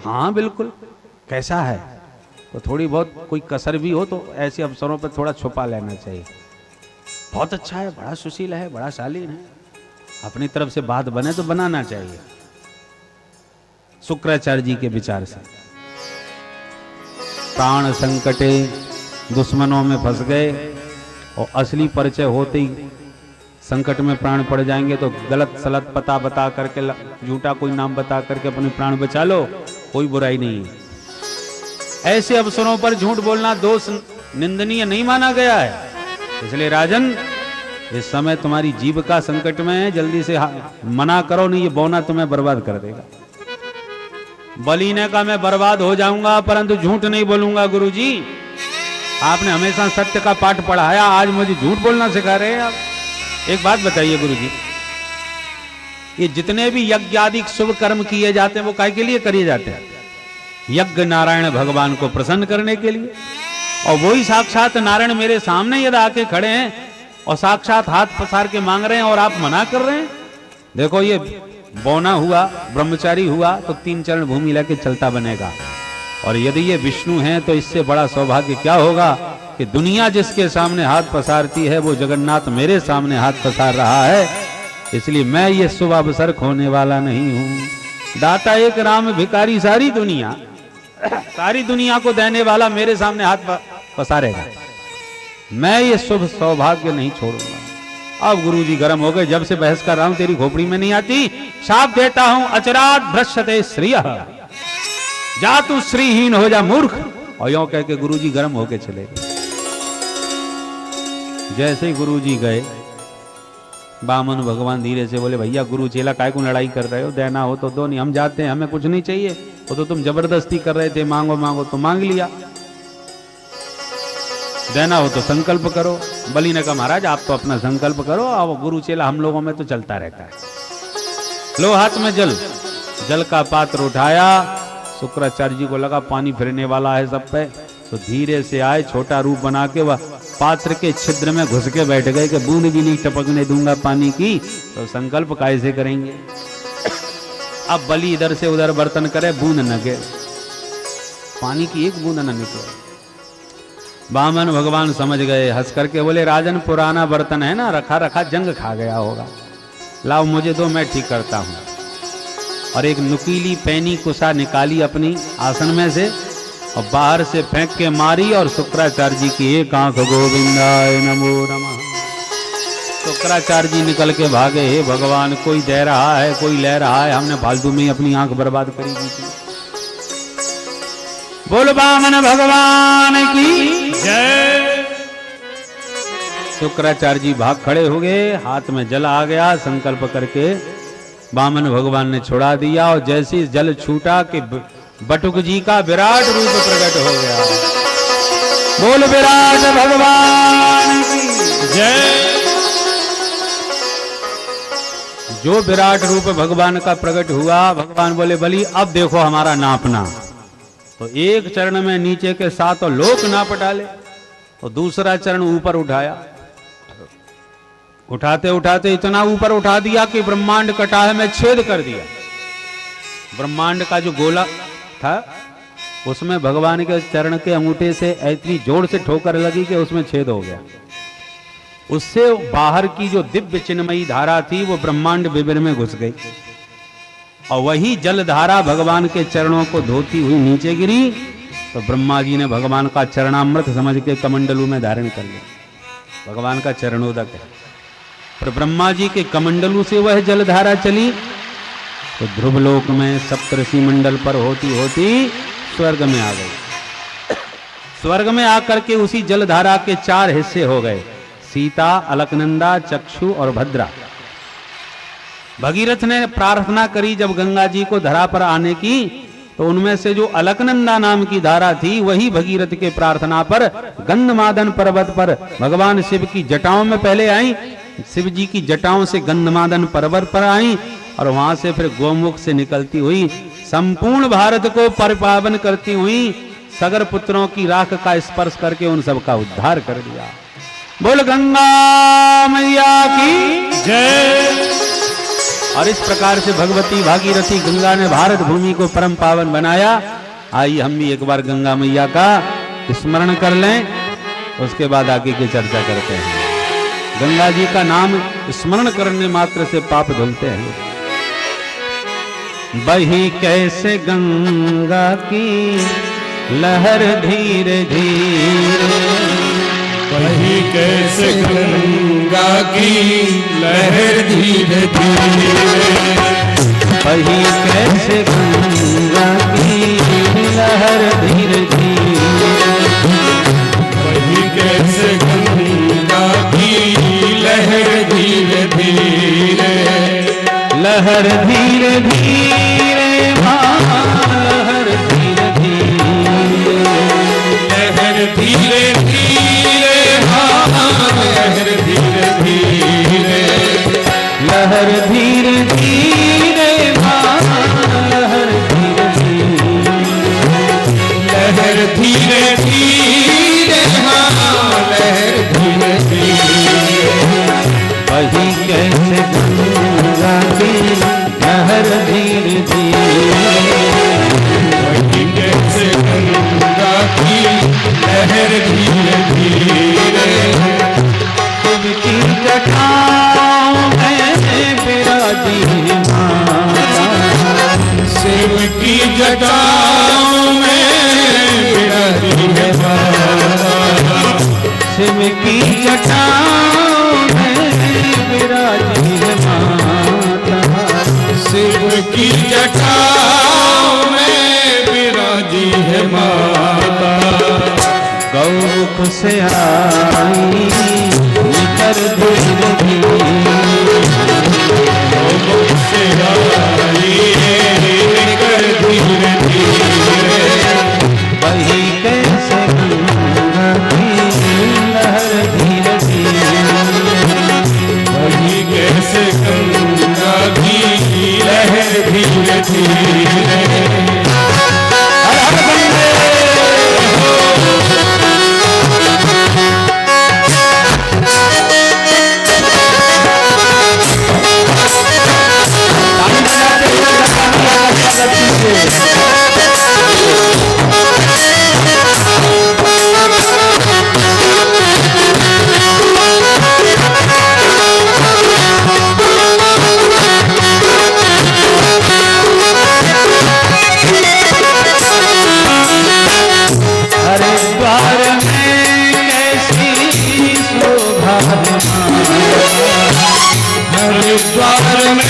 हाँ बिल्कुल, कैसा है, तो थोड़ी बहुत कोई कसर भी हो तो ऐसे अवसरों पर थोड़ा छुपा लेना चाहिए। बहुत अच्छा है, बड़ा सुशील है, बड़ा शालीन है, अपनी तरफ से बात बने तो बनाना चाहिए। शुक्राचार्य जी के विचार से प्राण संकटे, दुश्मनों में फंस गए और असली परिचय होते ही संकट में प्राण पड़ जाएंगे तो गलत सलत पता बता करके, झूठा कोई नाम बता करके अपने प्राण बचा लो, कोई बुराई नहीं है। ऐसे अवसरों पर झूठ बोलना दोष निंदनीय नहीं माना गया है। इसलिए राजन, इस समय तुम्हारी जीविका संकट में है, जल्दी से मना करो, नहीं ये बौना तुम्हें बर्बाद कर देगा। बलि ने कहा मैं बर्बाद हो जाऊंगा परंतु झूठ नहीं बोलूंगा। गुरुजी, आपने हमेशा सत्य का पाठ पढ़ाया, आज मुझे झूठ बोलना सिखा रहे हैं आप। एक बात बताइए गुरुजी, ये जितने भी यज्ञ आदि शुभ कर्म किए जाते हैं वो काय के लिए किए जाते हैं? यज्ञ नारायण भगवान को प्रसन्न करने के लिए। और वही साक्षात नारायण मेरे सामने यदि आके खड़े हैं और साक्षात हाथ पसार के मांग रहे हैं और आप मना कर रहे हैं। देखो ये बौना हुआ, ब्रह्मचारी हुआ तो 3 चरण भूमि लेके चलता बनेगा। और यदि ये विष्णु हैं तो इससे बड़ा सौभाग्य क्या होगा कि दुनिया जिसके सामने हाथ पसारती है वो जगन्नाथ मेरे सामने हाथ पसार रहा है। इसलिए मैं ये शुभ अवसर खोने वाला नहीं हूं। दाता एक राम, भिखारी सारी दुनिया, सारी दुनिया को देने वाला मेरे सामने हाथ पसारेगा। मैं ये शुभ सौभाग्य नहीं छोड़ूंगा। अब गुरुजी गर्म हो गए, जब से बहस कर रहा हूं तेरी खोपड़ी में नहीं आती। शाप देता हूं, अचरात भ्रष्यते श्रियः, जा तू श्रीहीन हो जा मूर्ख। और यूं कह के गुरुजी गर्म होके चले गए। जैसे ही गुरुजी गए, बामन भगवान धीरे से बोले, भैया गुरु चेला काय को लड़ाई कर रहे हो, देना हो तो दो, नहीं हम जाते हैं, हमें कुछ नहीं चाहिए। वो तो तुम जबरदस्ती कर रहे थे, मांगो मांगो तो मांग लिया, देना हो तो संकल्प करो। बलि ने कहा महाराज आप तो अपना संकल्प करो, अब गुरु चेला हम लोगों में तो चलता रहता है। लो हाथ में जल, जल का पात्र उठाया। शुक्राचार्य जी को लगा पानी फिरने वाला है सब पे, तो धीरे से आए, छोटा रूप बना के वह पात्र के छिद्र में घुस के बैठ गए कि बूंद भी नहीं टपकने दूंगा पानी की। तो संकल्प कैसे करेंगे? अब बलि इधर से उधर बर्तन करे, बूंद न गिरे, पानी की एक बूंद न निकले। बामन भगवान समझ गए, हंस करके बोले राजन पुराना बर्तन है ना, रखा रखा जंग खा गया होगा, लाओ मुझे दो, मैं ठीक करता हूं। और एक नुकीली पैनी कुशा निकाली अपनी आसन में से और बाहर से फेंक के मारी और शुक्राचार्य जी की एक आंख, गोविंदाय नमो नमः। शुक्राचार्य जी निकल के भागे, हे भगवान कोई दे रहा है कोई ले रहा है, हमने फालतू में अपनी आंख बर्बाद करी थी। बोल बामन भगवान की जय। शुक्राचार्य जी भाग खड़े हो गए, हाथ में जल आ गया, संकल्प करके बामन भगवान ने छुड़ा दिया। और जैसे जल छूटा कि बटुक जी का विराट रूप प्रकट हो गया। बोल विराट भगवान की जय। जो विराट रूप भगवान का प्रकट हुआ, भगवान बोले बलि अब देखो हमारा नापना। तो एक चरण में नीचे के 7 लोक नाप डाले, तो दूसरा चरण ऊपर उठाया, उठाते उठाते इतना ऊपर उठा दिया कि ब्रह्मांड कटाह में छेद कर दिया। ब्रह्मांड का जो गोला था उसमें भगवान के चरण के अंगूठे से इतनी जोर से ठोकर लगी कि उसमें छेद हो गया। उससे बाहर की जो दिव्य चिन्मयी धारा थी वो ब्रह्मांड विवर में घुस गई और वही जल धारा भगवान के चरणों को धोती हुई नीचे गिरी। तो ब्रह्मा जी ने भगवान का चरणामृत समझ के कमंडलू में धारण कर लिया। भगवान का चरणोदक है, पर ब्रह्मा जी के कमंडलू से वह जलधारा चली तो ध्रुवलोक में सप्तऋषि मंडल पर होती होती स्वर्ग में आ गई। स्वर्ग में आकर के उसी जलधारा के 4 हिस्से हो गए, सीता, अलकनंदा, चक्षु और भद्रा। भगीरथ ने प्रार्थना करी जब गंगा जी को धरा पर आने की, तो उनमें से जो अलकनंदा नाम की धारा थी वही भगीरथ के प्रार्थना पर गंधमादन पर्वत पर भगवान शिव की जटाओं में पहले आई, शिव जी की जटाओं से गंधमादन पर्वत पर आई और वहां से फिर गोमुख से निकलती हुई संपूर्ण भारत को परिपावन करती हुई सगर पुत्रों की राख का स्पर्श करके उन सब का उद्धार कर दिया। बोल गंगा मैया की जय। और इस प्रकार से भगवती भागीरथी गंगा ने भारत भूमि को परम पावन बनाया। आइए हम भी एक बार गंगा मैया का स्मरण कर लें, उसके बाद आगे की चर्चा करते हैं। गंगा जी का नाम स्मरण करने मात्र से पाप धुलते हैं। बही कैसे गंगा की लहर धीरे धीरे, बही कैसे गंगा की लहर धीरे धीरे, बही कैसे गंगा की लहर धीरे धीरे, बही कैसे गंगा की लहर धीरे धीरे, लहर धीरे धीरे लहर धीरे धीरे, लहर धीरे धीरे लहर धीरे धीरे, लहर धीरे धीरे लहर धीरे धीरे, लहर धीरे धीरे लहर धीरे धीरे, वही कैसे गंगा की लहर धीरे धीरे, वही कैसे गंगा की लहर धीरे धीरे, शिव की जटाओं में विराजी है माता, शिव की जटाओं में विराजी है माता, शिव की जटाओं में विराजी है माता, शिव की जटाओं में विराजी है माता, गौमुख से आई निकर धीरे धीरे, गौमुख से आई निकर धीरे धीरे, वही कैसे गंगा की लहर धीरे धीरे, वही कैसे गंगा की लहर धीरे धीरे, हरिद्वार में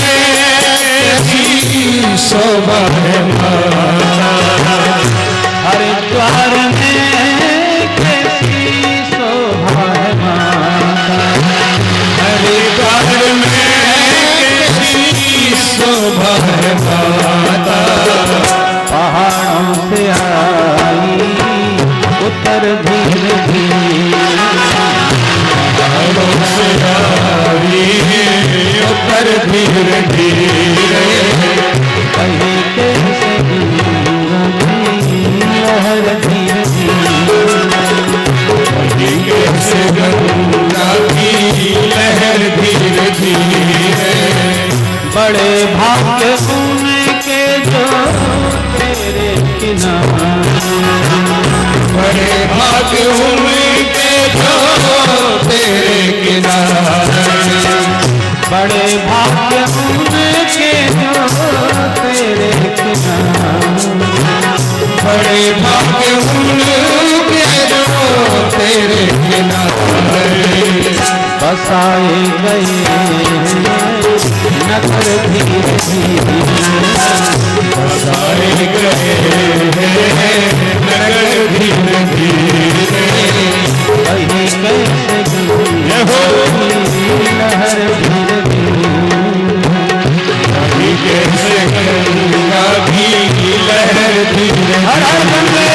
ऐसी शोभा है माता, हरिद्वार में कैसी शोभा है माता, हरिद्वार में कैसी शोभा है माता, पहाड़ों से आई उतर धीरे धीरे, पहाड़ों से आई उतर धीरे धीरे, वही कैसे गंगा की लहर धीरे धीरे, वही कैसे गंगा की लहर धीरे धीरे, बड़े भाग्य उनके जो तेरे किनारे, बड़े भाग्य उनके जो तेरे किनारे, बड़े भाग्य उनके जो तेरे किनारे, बड़े भाग्य उनके जो तेरे किनारे, बसाए गए नगर धीरे धीरे, बसाए गए नगर धीरे धीरे, वही कैसे गंगा की लहर धीरे धीरे, वही कैसे गंगा की लहर धीरे हर हर गंगे।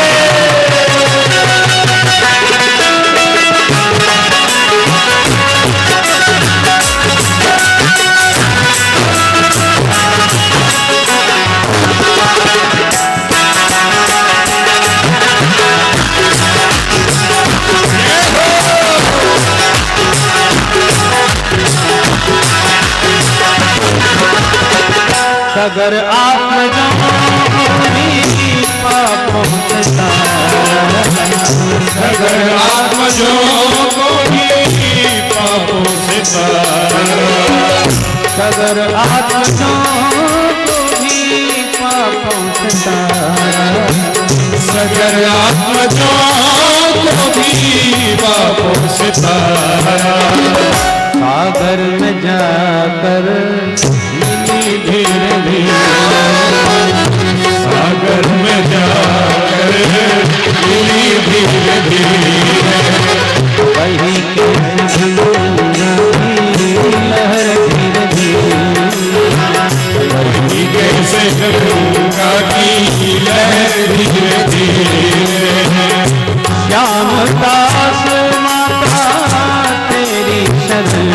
सगर आत्मजों पापों से तारा, सगर आत्मजों को भी पापों से तारा, सगर आत्मजों को भी पापों से तारा, सगर आत्मजों को भी पापों से तारा, सागर में जाकर मिली धीरे धीरे, सागर में जाकर मिली धीरे धीरे, वही के गंगा की लहर धीरे धीरे, वही कैसे गंगा की लहर धीरे धीरे, श्याम दास माता तेरी शरण,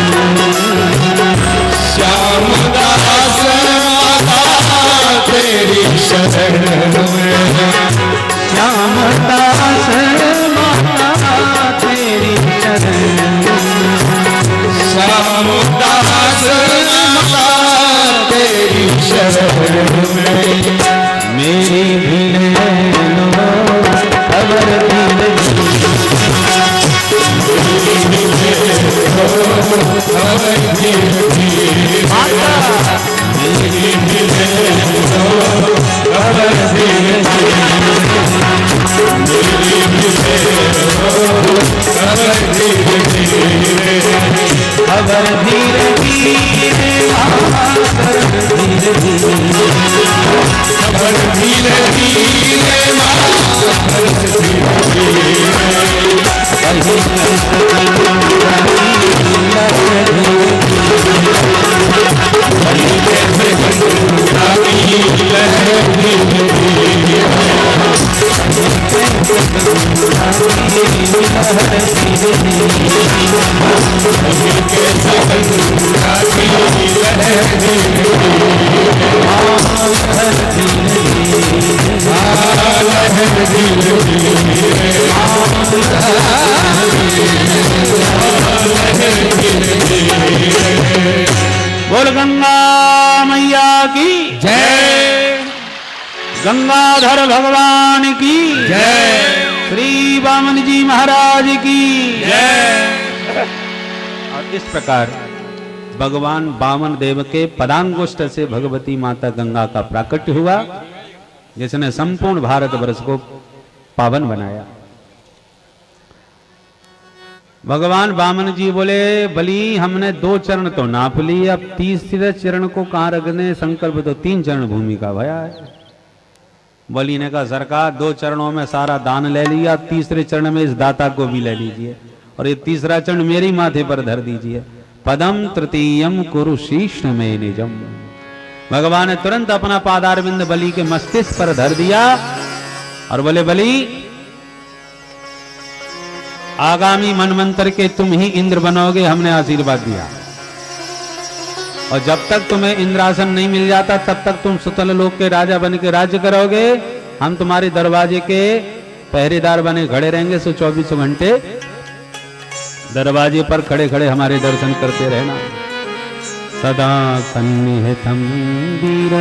श्याम दास माता तेरी शरण में, श्याम दास माता तेरी शरण, श्याम दास माता तेरी शरण में, मेरी भीड़ लो खबर धीरे खबर धीरे धीरे, मेरी खबर धीरे धीरे, मेरी खबर धीरे धीरे, खबर धीरे धीरे खबर धीरे धीरे, खबर धीरे धीरे बोल गंगा मैया की जय, गंगाधर भगवान की जय, श्री वामन जी महाराज की जय। और इस प्रकार भगवान वामन देव के पदांगुष्ठ से भगवती माता गंगा का प्राकट्य हुआ, जिसने संपूर्ण भारतवर्ष को पावन बनाया। भगवान वामन जी बोले, बलि हमने 2 चरण तो नाप लिए, अब तीसरे चरण को कहाँ रखने, संकल्प तो 3 चरण भूमि का भया है। बलि ने कहा सरकार 2 चरणों में सारा दान ले लिया, अब तीसरे चरण में इस दाता को भी ले लीजिए और ये तीसरा चरण मेरे माथे पर धर दीजिए। पदम तृतीयम कुरु शीर्ष में निजम। भगवान ने तुरंत अपना पादारविंद बलि के मस्तिष्क पर धर दिया और बोले, बलि आगामी मनवंतर के तुम ही इंद्र बनोगे, हमने आशीर्वाद दिया, और जब तक तुम्हें इंद्रासन नहीं मिल जाता तब तक तुम सुतल लोक के राजा बन के राज्य करोगे। हम तुम्हारे दरवाजे के पहरेदार बने खड़े रहेंगे, सो 24 घंटे दरवाजे पर खड़े खड़े हमारे दर्शन करते रहना। सदा सन्निहितं वीर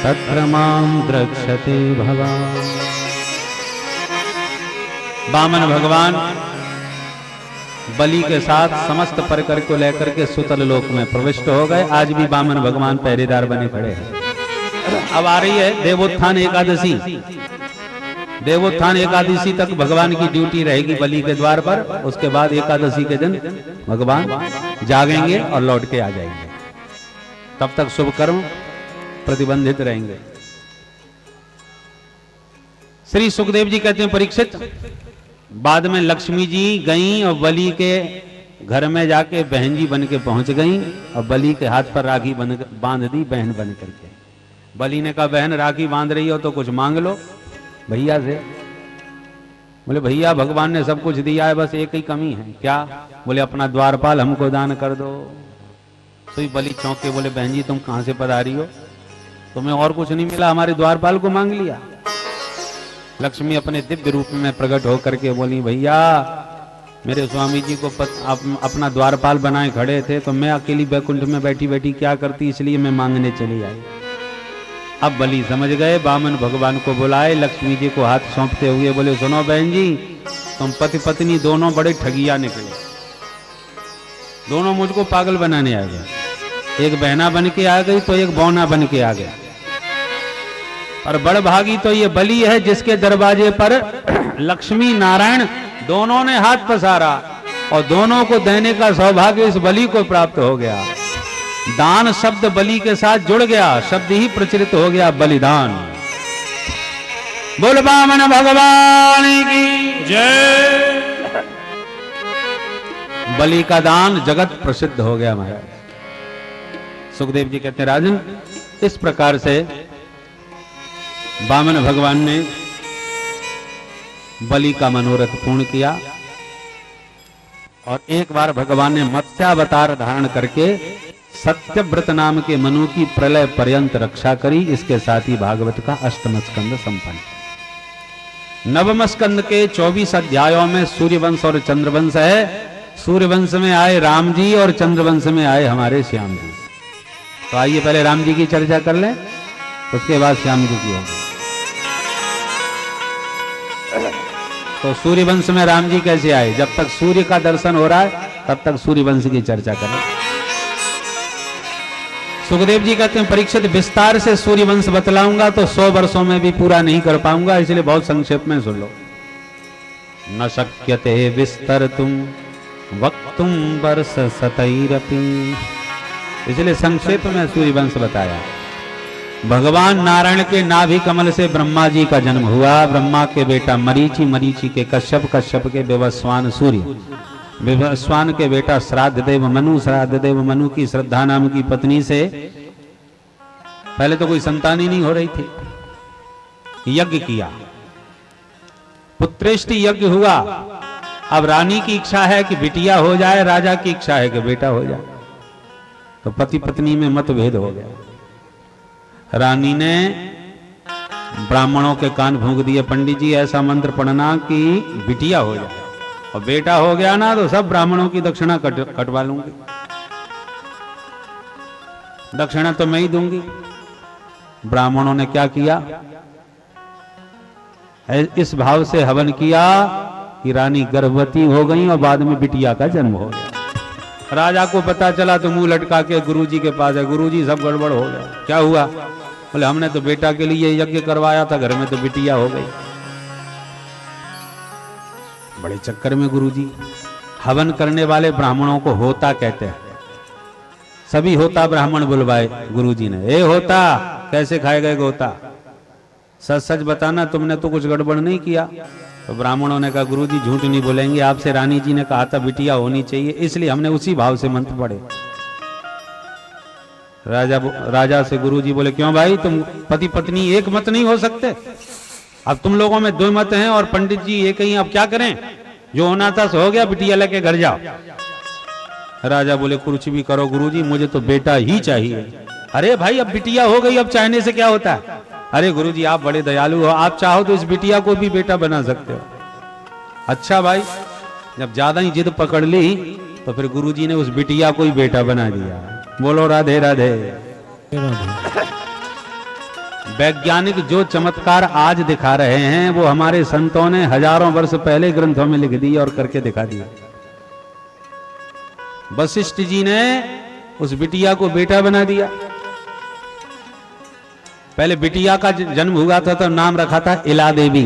तत्र मां द्रक्ष्यते भवान्। वामन भगवान बलि के साथ समस्त परिकर को लेकर के सुतल लोक में प्रविष्ट हो गए। आज भी वामन भगवान पहरेदार बने खड़े हैं। अब आ रही है देवोत्थान एकादशी। देवोत्थान एकादशी तक भगवान की ड्यूटी रहेगी बलि के द्वार पर। उसके बाद एकादशी के दिन भगवान जागेंगे और लौट के आ जाएंगे। तब तक शुभ कर्म प्रतिबंधित रहेंगे। श्री सुखदेव जी कहते हैं, परीक्षित, बाद में लक्ष्मी जी गईं और बलि के घर में जाके बहन जी बन के पहुंच गईं और बलि के हाथ पर राखी बांध दी बहन बन करके। बलि ने कहा, बहन राखी बांध रही हो तो कुछ मांग लो भैया से। बोले, भैया भगवान ने सब कुछ दिया है, बस एक ही कमी है। क्या? बोले, अपना द्वारपाल हमको दान कर दो। तो ही बलि चौंके, बोले, बहन जी तुम कहां से पधारी हो? तुम्हें और कुछ नहीं मिला, हमारे द्वारपाल को मांग लिया। लक्ष्मी अपने दिव्य रूप में प्रकट होकर के बोली, भैया मेरे स्वामी जी को अपना द्वारपाल बनाए खड़े थे, तो मैं अकेली बैकुंठ में बैठी बैठी क्या करती, इसलिए मैं मांगने चली आई। अब बलि समझ गए, बामन भगवान को बुलाए, लक्ष्मी जी को हाथ सौंपते हुए बोले, सुनो बहन जी, तुम पति पत्नी दोनों बड़े ठगिया निकले, दोनों मुझको पागल बनाने आ गए। एक बहना बन के आ गई तो एक बौना बन के आ गया। और बड़ भागी तो ये बलि है जिसके दरवाजे पर लक्ष्मी नारायण दोनों ने हाथ पसारा और दोनों को देने का सौभाग्य इस बलि को प्राप्त हो गया। दान शब्द बलि के साथ जुड़ गया, शब्द ही प्रचलित हो गया बलिदान। बोल बामन भगवान की जय। बलि का दान जगत प्रसिद्ध हो गया महाराज। सुखदेव जी कहते हैं, राजन इस प्रकार से बामन भगवान ने बलि का मनोरथ पूर्ण किया और एक बार भगवान ने मत्स्यावतार धारण करके सत्यव्रत नाम के मनु की प्रलय पर्यंत रक्षा करी। इसके साथ ही भागवत का अष्टम स्कंद संपन्न। नवम स्कंद के 24 अध्यायों में सूर्यवंश और चंद्रवंश है। सूर्यवंश में आए राम जी और चंद्रवंश में आए हमारे श्याम जी। तो आइए पहले राम जी की चर्चा कर लें, उसके बाद श्याम जी की होगी। तो सूर्यवंश में राम जी कैसे आए? जब तक सूर्य का दर्शन हो रहा है तब तक सूर्यवंश की चर्चा करें। सुखदेव जी कहते हैं, परीक्षित विस्तार से सूर्यवंश बतलाऊंगा तो 100 वर्षों में भी पूरा नहीं कर पाऊंगा, इसलिए बहुत संक्षेप में सुन लो। न शक्यते विस्तरतुम वक्तुम वर्ष सतैरपि, इसलिए संक्षेप में सूर्यवंश बताया। भगवान नारायण के नाभि कमल से ब्रह्मा जी का जन्म हुआ। ब्रह्मा के बेटा मरीचि, मरीचि के कश्यप, कश्यप के विवस्वान सूर्य, विवस्वान के बेटा श्राद्ध देव मनु, श्राद्ध देव मनु की श्रद्धा नाम की पत्नी से पहले तो कोई संतान ही नहीं हो रही थी, यज्ञ किया, पुत्रेष्टि यज्ञ हुआ। अब रानी की इच्छा है कि बिटिया हो जाए, राजा की इच्छा है कि बेटा हो जाए। तो पति पत्नी में मतभेद हो गया। रानी ने ब्राह्मणों के कान फूंक दिए, पंडित जी ऐसा मंत्र पढ़ना कि बिटिया हो जाए, और बेटा हो गया ना तो सब ब्राह्मणों की दक्षिणा कटवा लूंगी, दक्षिणा तो मैं ही दूंगी। ब्राह्मणों ने क्या किया? इस भाव से हवन किया कि रानी गर्भवती हो गई और बाद में बिटिया का जन्म हो गया। राजा को पता चला तो मुंह लटका के गुरुजी के पास है, गुरुजी सब गड़बड़ हो गया। क्या हुआ? बोले हमने तो बेटा के लिए यज्ञ करवाया था, घर में तो बिटिया हो गई। बड़े चक्कर में गुरुजी। हवन करने वाले ब्राह्मणों को होता कहते हैं। सभी होता ब्राह्मण बुलवाए गुरुजी ने। ए होता, कैसे खाए गए होता? सच सच बताना, तुमने तो कुछ गड़बड़ नहीं किया। तो ब्राह्मणों ने कहा गुरुजी झूठ नहीं बोलेंगे, आपसे रानी जी ने कहा था बिटिया होनी चाहिए, इसलिए हमने उसी भाव से मंत्र पढ़े। राजा से गुरुजी बोले क्यों भाई, तुम पति पत्नी एक मत नहीं हो सकते? अब तुम लोगों में 2 मत हैं और पंडित जी एक ही, अब क्या करें? जो होना था सो हो गया, बिटिया लेके घर जाओ। राजा बोले कुछ भी करो गुरुजी, मुझे तो बेटा ही चाहिए। अरे भाई अब बिटिया हो गई, अब चाहने से क्या होता है? अरे गुरुजी आप बड़े दयालु हो, आप चाहो तो इस बिटिया को भी बेटा बना सकते हो। अच्छा भाई, जब ज्यादा ही जिद पकड़ ली तो फिर गुरुजी ने उस बिटिया को ही बेटा बना दिया। बोलो राधे राधे। वैज्ञानिक जो चमत्कार आज दिखा रहे हैं वो हमारे संतों ने हजारों वर्ष पहले ग्रंथों में लिख दिए और करके दिखा दिया। वशिष्ठ जी ने उस बिटिया को बेटा बना दिया। पहले बिटिया का जन्म हुआ था तो नाम रखा था इला देवी।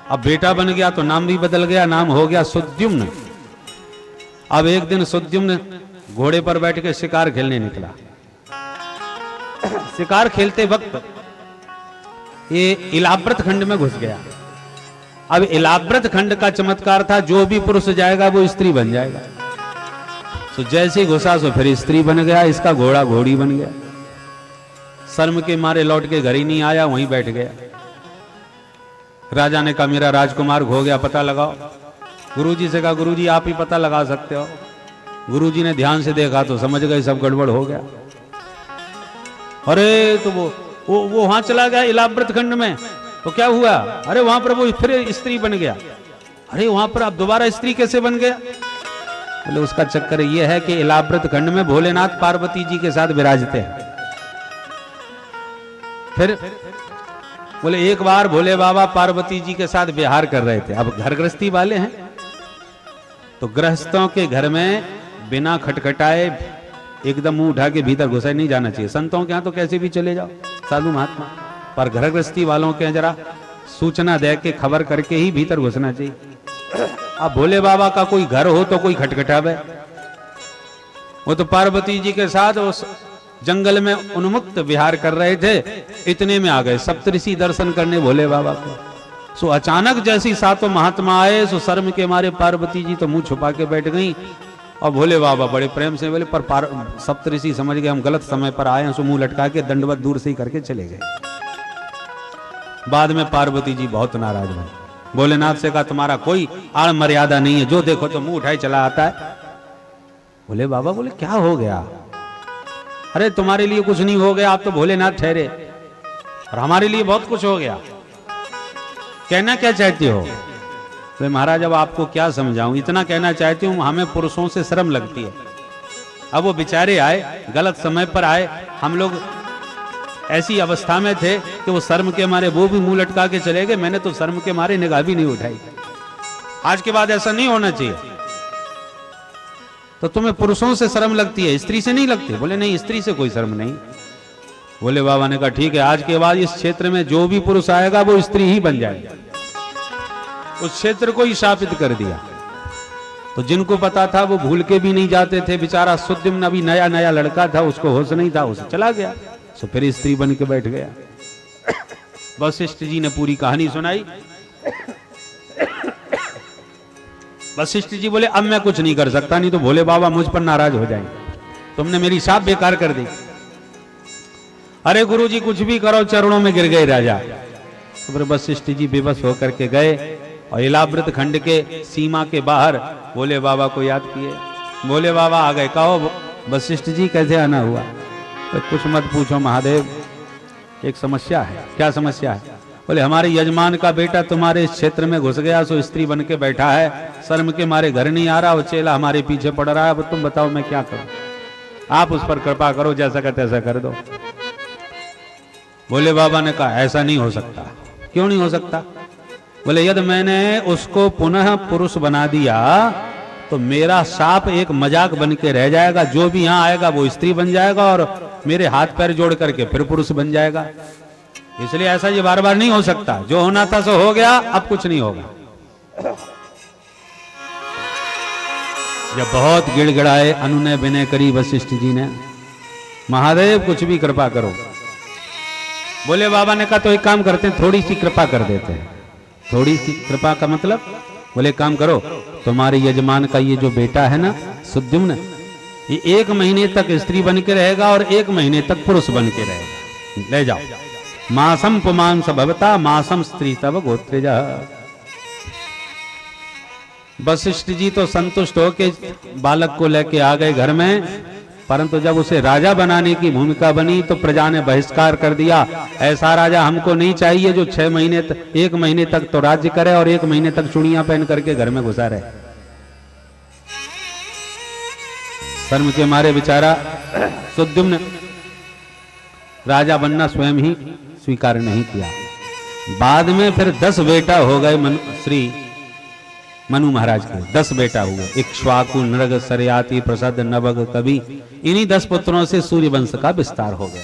अब बेटा बन गया तो नाम भी बदल गया, नाम हो गया सुद्युम्न। अब एक दिन सुद्युम्न घोड़े पर बैठ के शिकार खेलने निकला। शिकार खेलते वक्त ये इलाव्रत खंड में घुस गया। अब इलाव्रत खंड का चमत्कार था, जो भी पुरुष जाएगा वो स्त्री बन जाएगा। तो जैसे घुसा सो फिर स्त्री बन गया, इसका घोड़ा घोड़ी बन गया। शर्म के मारे लौट के घर ही नहीं आया, वहीं बैठ गया। राजा ने कहा मेरा राजकुमार खो गया, पता लगाओ। गुरुजी से कहा गुरुजी आप ही पता लगा सकते हो। गुरुजी ने ध्यान से देखा तो समझ गए सब गड़बड़ हो गया। अरे तो वो वहां चला गया इलाव्रत खंड में, तो क्या हुआ? अरे वहां पर वो फिर स्त्री बन गया। अरे वहां पर अब दोबारा स्त्री कैसे बन गया? बोले उसका चक्कर ये है कि इलाव्रत खंड में भोलेनाथ पार्वती जी के साथ विराजते हैं। फिर बोले एक बार भोले बाबा पार्वती जी के साथ विहार कर रहे थे। अब घर गृहस्थी वाले हैं तो गृहस्थों के घर में बिना खटखटाए एकदम मुंह उठा के भीतर घुसा नहीं जाना चाहिए। संतों के यहां तो कैसे भी चले जाओ, साधु महात्मा, पर घर गृहस्थी वालों के जरा सूचना दे के खबर करके ही भीतर घुसना चाहिए। अब भोले बाबा का कोई घर हो तो कोई खटखटावे, वो तो पार्वती जी के साथ उस जंगल में उन्मुक्त विहार कर रहे थे, इतने में आ गए सप्तऋषि दर्शन करने भोले बाबा को। सो अचानक जैसी सातों महात्मा आए, सो शर्म के मारे पार्वती जी तो मुंह छुपा के बैठ गई और भोले बाबा बड़े प्रेम से बोले, पर सप्तऋषि समझ गए हम गलत समय पर आए हैं, सो मुंह लटका के दंडवत दूर से ही करके चले गए। बाद में पार्वती जी बहुत नाराज हुए, भोलेनाथ से कहा तुम्हारा कोई आड़ मर्यादा नहीं है, जो देखो तो मुंह उठाए चला आता है। भोले बाबा बोले क्या हो गया? अरे तुम्हारे लिए कुछ नहीं हो गया, आप तो भोलेनाथ ठहरे, और हमारे लिए बहुत कुछ हो गया। कहना क्या चाहते हो? तो महाराज अब आपको क्या समझाऊं, इतना कहना चाहती हूं, हमें पुरुषों से शर्म लगती है। अब वो बेचारे आए, गलत समय पर आए, हम लोग ऐसी अवस्था में थे कि वो शर्म के मारे वो भी मुंह लटका के चले गए, मैंने तो शर्म के मारे निगाह भी नहीं उठाई। आज के बाद ऐसा नहीं होना चाहिए। तो तुम्हें पुरुषों से शर्म लगती है, स्त्री से नहीं लगती? बोले नहीं, स्त्री से कोई शर्म नहीं। बोले बाबा ने कहा ठीक है, आज के बाद इस क्षेत्र में जो भी पुरुष आएगा वो स्त्री ही बन जाएगा। उस क्षेत्र को ही शापित कर दिया। तो जिनको पता था वो भूल के भी नहीं जाते थे। बेचारा सुद्युम्न अभी नया नया लड़का था, उसको होश नहीं था, उसे चला गया, तो फिर स्त्री बन के बैठ गया। वशिष्ठ जी ने पूरी कहानी सुनाई। वशिष्ठ जी बोले अब मैं कुछ नहीं कर सकता, नहीं तो भोले बाबा मुझ पर नाराज हो जाएंगे, तुमने मेरी शाप बेकार कर दी। अरे गुरु जी कुछ भी करो, चरणों में गिर गए राजा। तो फिर वशिष्ठ जी बेबस होकर के गए और इलाव्रत खंड के सीमा के बाहर भोले बाबा को याद किए। भोले बाबा आ गए, कहो वशिष्ठ जी कैसे आना हुआ? तो कुछ मत पूछो महादेव, एक समस्या है। क्या समस्या है? बोले हमारे यजमान का बेटा तुम्हारे इस क्षेत्र में घुस गया, सो स्त्री बन के बैठा है, शर्म के मारे घर नहीं आ रहा, वो चेला हमारे पीछे पड़ रहा है, अब तुम बताओ मैं क्या करूं? आप उस पर कृपा करो, जैसा कहते ऐसा कर दो। भोले बाबा ने कहा ऐसा नहीं हो सकता। क्यों नहीं हो सकता? बोले यदि मैंने उसको पुनः पुरुष बना दिया तो मेरा शाप एक मजाक बन के रह जाएगा, जो भी यहां आएगा वो स्त्री बन जाएगा और मेरे हाथ पैर जोड़ करके फिर पुरुष बन जाएगा। इसलिए ऐसा ये बार बार नहीं हो सकता, जो होना था सो हो गया, अब कुछ नहीं होगा। जब बहुत गिड़गिड़ाए, अनुनय विनय करी वशिष्ठ जी ने, महादेव कुछ भी कृपा करो। बोले बाबा ने कहा तो एक काम करते हैं, थोड़ी सी कृपा कर देते हैं। थोड़ी सी कृपा का मतलब? बोले काम करो, तुम्हारे यजमान का ये जो बेटा है ना सुद्युम्न, ये 1 महीने तक स्त्री बन के रहेगा और 1 महीने तक पुरुष बन के रहेगा। ले जाओ, मासम पुमांस भवता मासम स्त्री तब गोत्रेजा। वशिष्ठ जी तो संतुष्ट होके बालक को लेके आ गए घर में, परंतु जब उसे राजा बनाने की भूमिका बनी तो प्रजा ने बहिष्कार कर दिया। ऐसा राजा हमको नहीं चाहिए जो 6 महीने तक, 1 महीने तक तो राज्य करे और 1 महीने तक चुड़ियां पहन करके घर में घुसा रहे। शर्म के मारे बेचारा सुद्युम्न राजा बनना स्वयं ही स्वीकार नहीं किया। बाद में फिर 10 बेटा हो गए श्री मनु महाराज के, 10 बेटा हुए। इक्ष्वाकु, नृग, सरयाति, प्रसद, नवग, कवि, इन्हीं 10 पुत्रों से सूर्य वंश का विस्तार हो गया।